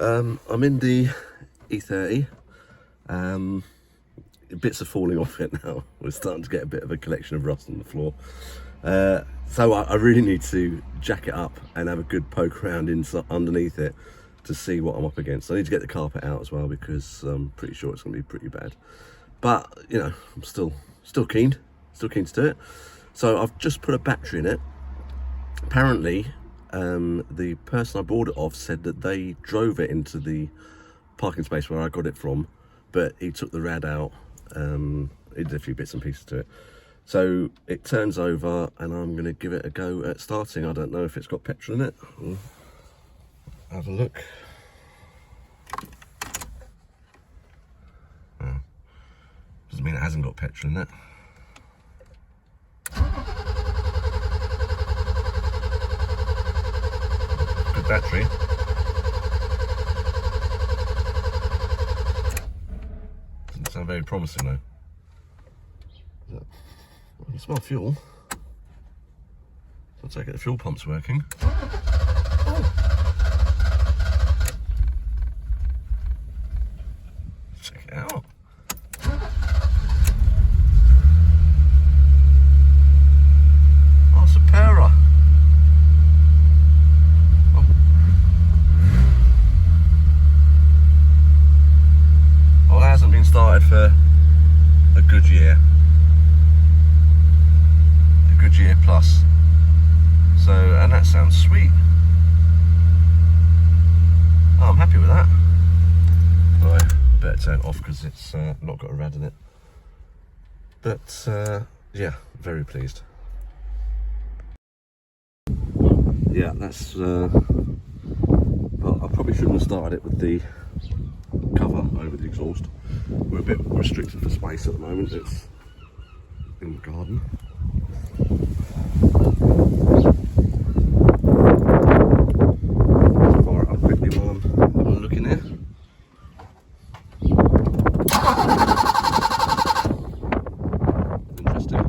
I'm in the e30. Bits are falling off it now. We're starting to get a bit of a collection of rust on the floor. So I really need to jack it up and have a good poke around underneath it to see what I'm up against. I need to get the carpet out as well because I'm pretty sure it's going to be pretty bad. But, you know, I'm still keen to do it. So I've just put a battery in it. Apparently, the person I bought it off said that they drove it into the parking space where I got it from, but he took the rad out. He did a few bits and pieces to it. So it turns over and I'm going to give it a go at starting. I don't know if it's got petrol in it. We'll have a look. Oh. Doesn't mean it hasn't got petrol in it. Good battery. Doesn't sound very promising though. I can smell fuel. I'll take it, the fuel pump's working. Oh. Check it out. Oh, Supera. Oh. Well, that hasn't been started for a good year. Year plus. So, and that sounds sweet. Oh, I'm happy with that. Right, I better turn it off because it's not got a rad in it. But yeah, very pleased. Yeah, that's well, I probably shouldn't have started it with the cover over the exhaust. We're a bit restricted for space at the moment. It's in the garden. Fire it up quickly while I'm looking here. Interesting.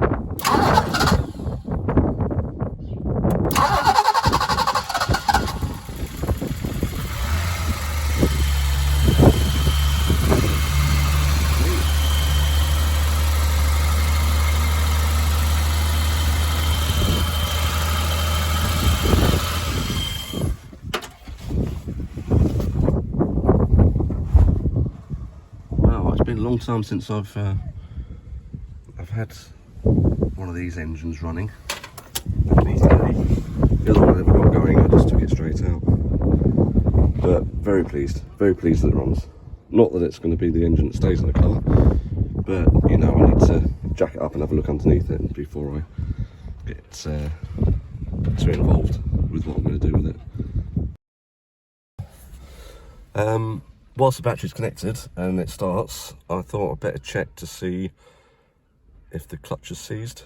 It's been a long time since I've had one of these engines running. The other one I ever got going, I just took it straight out. But very pleased that it runs. Not that it's going to be the engine that stays in the car, but you know, I need to jack it up and have a look underneath it before I get too involved with what I'm going to do with it. Whilst the battery's connected and it starts, I thought I'd better check to see if the clutch is seized,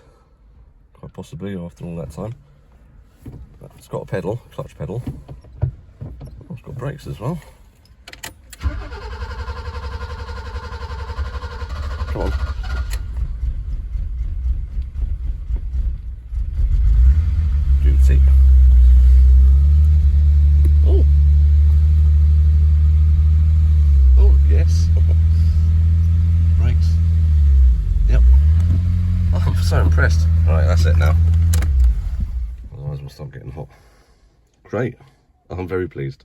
quite possibly after all that time. But it's got a pedal, clutch pedal. Oh, it's got brakes as well. Come on. Duty. Oh. Yes. Brakes. Yep. Oh, I'm so impressed. Right, that's it now. Otherwise we'll start getting hot. Great. I'm very pleased.